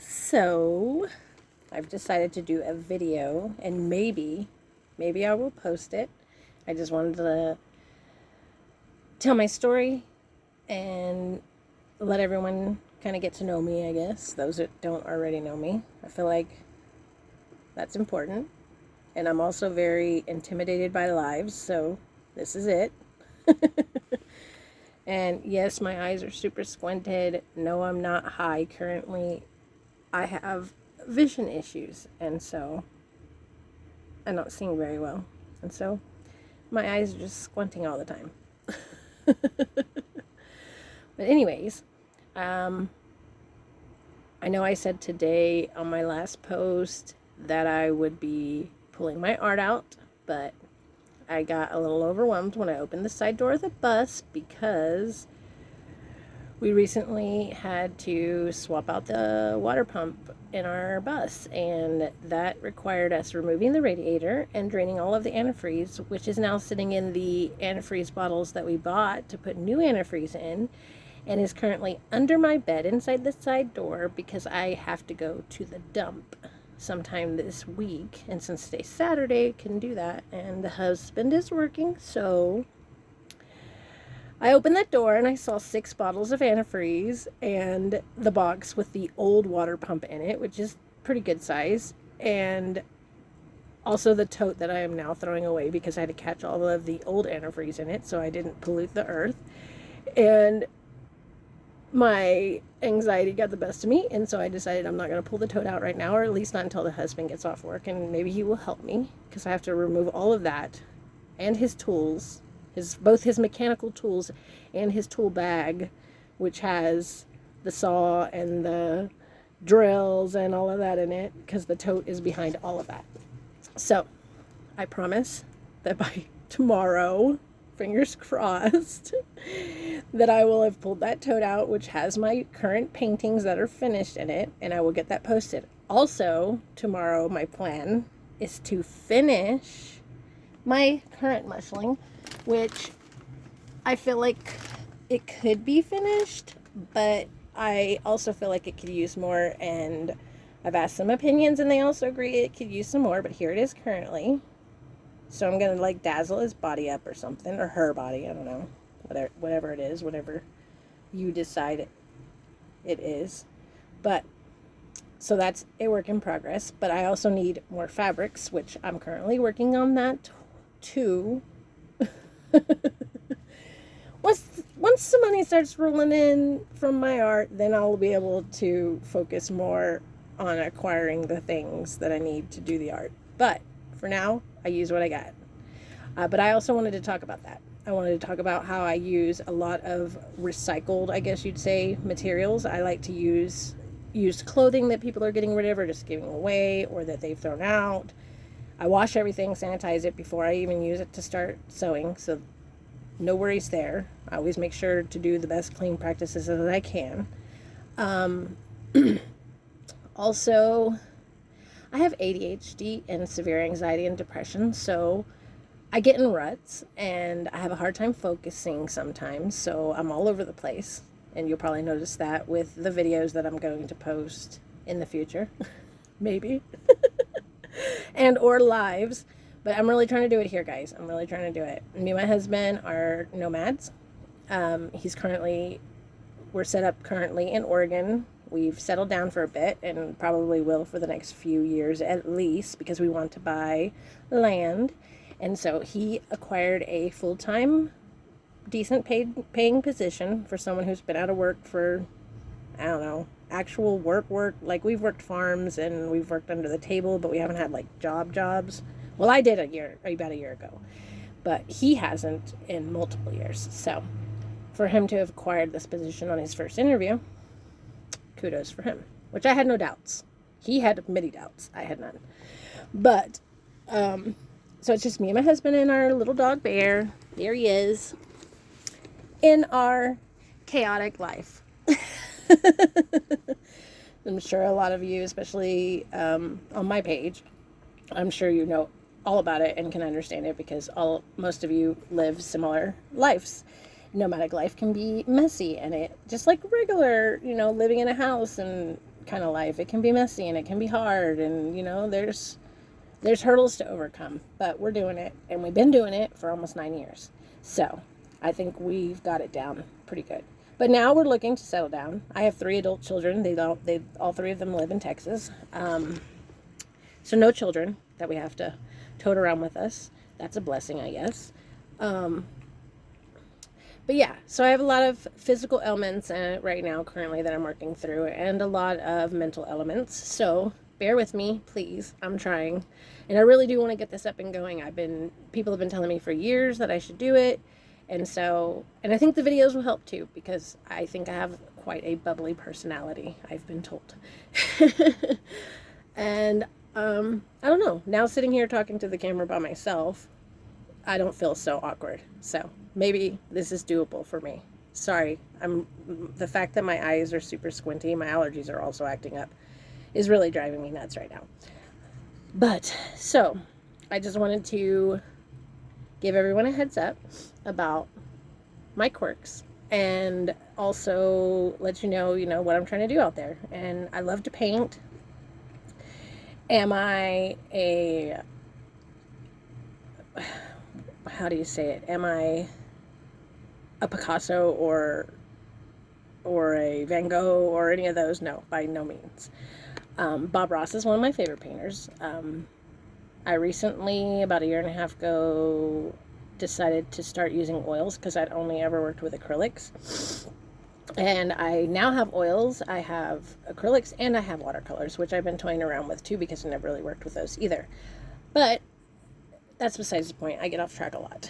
So, I've decided to do a video, and maybe I will post it. I just wanted to tell my story and let everyone kind of get to know me, I guess, those that don't already know me. I feel like that's important. And I'm also very intimidated by lives, so this is it. And yes, my eyes are super squinted. No, I'm not high currently. I have vision issues, and so I'm not seeing very well. And so my eyes are just squinting all the time. But anyways, um, I know I said today on my last post that I would be pulling my art out, but I got a little overwhelmed when I opened the side door of the bus because we recently had to swap out the water pump in our bus, and that required us removing the radiator and draining all of the antifreeze, which is now sitting in the antifreeze bottles that we bought to put new antifreeze in, and is currently under my bed inside the side door because I have to go to the dump sometime this week. And since today's Saturday, I can do that. And the husband is working, so I opened that door and I saw 6 bottles of antifreeze and the box with the old water pump in it, which is pretty good size, and also the tote that I am now throwing away because I had to catch all of the old antifreeze in it so I didn't pollute the earth. And my anxiety got the best of me, and so I decided I'm not going to pull the tote out right now, or at least not until the husband gets off work, and maybe he will help me because I have to remove all of that and his tools, both his mechanical tools and his tool bag, which has the saw and the drills and all of that in it, because the tote is behind all of that. So I promise that by tomorrow, fingers crossed, that I will have pulled that tote out, which has my current paintings that are finished in it, and I will get that posted. Also, tomorrow my plan is to finish my current mushling, which I feel like it could be finished, but I also feel like it could use more, and I've asked some opinions and they also agree it could use some more, but here it is currently. So I'm going to like dazzle his body up or something, or her body, I don't know, whatever it is, whatever you decide it is. But so that's a work in progress, but I also need more fabrics, which I'm currently working on that too. Once the money starts rolling in from my art, then I'll be able to focus more on acquiring the things that I need to do the art. But for now, I use what I got. But I also wanted to talk about that. I wanted to talk about how I use a lot of recycled, I guess you'd say, materials. I like to use used clothing that people are getting rid of or just giving away or that they've thrown out. I wash everything, sanitize it before I even use it to start sewing, so no worries there. I always make sure to do the best clean practices as I can. Also, I have ADHD and severe anxiety and depression, so I get in ruts and I have a hard time focusing sometimes, so I'm all over the place. And you'll probably notice that with the videos that I'm going to post in the future, maybe, and or lives. But I'm really trying to do it here, guys. I'm really trying to do it. Me and my husband are nomads. We're set up currently in Oregon. We've settled down for a bit and probably will for the next few years at least because we want to buy land. And so he acquired a full-time, decent paying position for someone who's been out of work for, I don't know, actual work. Like, we've worked farms and we've worked under the table, but we haven't had like jobs. Well, I did about a year ago, but he hasn't in multiple years. So for him to have acquired this position on his first interview, kudos for him, which I had no doubts. He had many doubts. I had none. But, so it's just me and my husband and our little dog Bear. There he is in our chaotic life. I'm sure a lot of you, especially on my page, I'm sure you know all about it and can understand it because most of you live similar lives. Nomadic life can be messy, and it just like regular, living in a house and kind of life. It can be messy and it can be hard, and you know, there's hurdles to overcome, but we're doing it, and we've been doing it for almost 9 years. So I think we've got it down pretty good. But now we're looking to settle down. I have 3 adult children. They all 3 of them live in Texas. So no children that we have to tote around with us. That's a blessing, I guess. But yeah, so I have a lot of physical elements right now currently that I'm working through, and a lot of mental elements. So bear with me, please. I'm trying. And I really do want to get this up and going. People have been telling me for years that I should do it. And I think the videos will help too, because I think I have quite a bubbly personality, I've been told. And I don't know. Now sitting here talking to the camera by myself, I don't feel so awkward. So maybe this is doable for me. Sorry, the fact that my eyes are super squinty, my allergies are also acting up, is really driving me nuts right now. But so I just wanted to give everyone a heads up about my quirks, and also let you know what I'm trying to do out there. And I love to paint. Am I how do you say it? Am I a Picasso or a Van Gogh or any of those? No, by no means. Bob Ross is one of my favorite painters. I recently, about a year and a half ago, decided to start using oils because I'd only ever worked with acrylics. And I now have oils, I have acrylics, and I have watercolors, which I've been toying around with too because I never really worked with those either. But that's besides the point. I get off track a lot.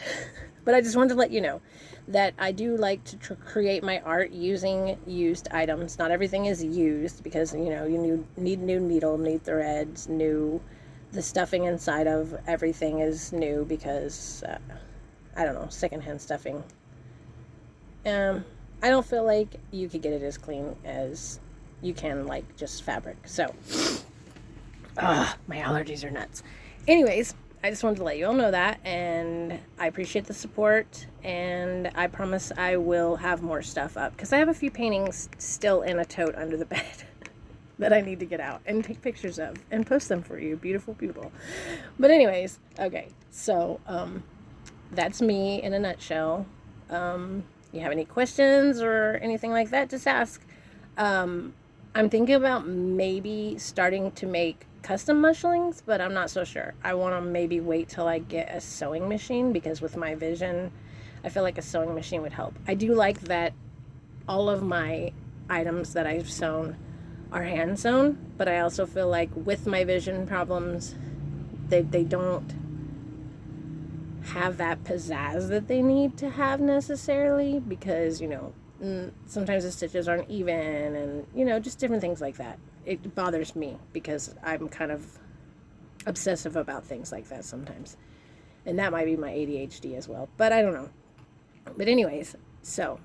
But I just wanted to let you know that I do like to create my art using used items. Not everything is used because, you need new needle, new threads, the stuffing inside of everything is new because, I don't know, secondhand stuffing. I don't feel like you could get it as clean as you can, like, just fabric. So, my allergies are nuts. Anyways, I just wanted to let you all know that, and I appreciate the support, and I promise I will have more stuff up, because I have a few paintings still in a tote under the bed that I need to get out and take pictures of and post them for you, beautiful people. But anyways, okay, so that's me in a nutshell. You have any questions or anything like that, just ask. I'm thinking about maybe starting to make custom mushlings, but I'm not so sure. I want to maybe wait till I get a sewing machine, because with my vision, I feel like a sewing machine would help. I do like that all of my items that I've sewn are hand sewn, but I also feel like with my vision problems, they don't have that pizzazz that they need to have necessarily, because sometimes the stitches aren't even, and just different things like that. It bothers me because I'm kind of obsessive about things like that sometimes, and that might be my ADHD as well, but I don't know. But anyways, so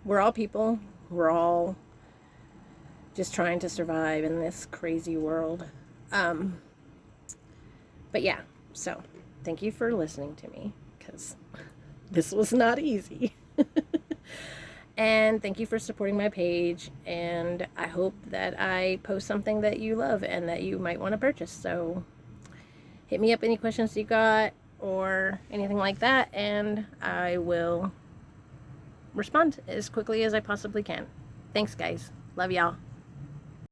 we're all people, we're all just trying to survive in this crazy world. But yeah, so thank you for listening to me, because this was not easy. And thank you for supporting my page, and I hope that I post something that you love and that you might want to purchase. So hit me up, any questions you got or anything like that, and I will respond as quickly as I possibly can. Thanks, guys. Love y'all.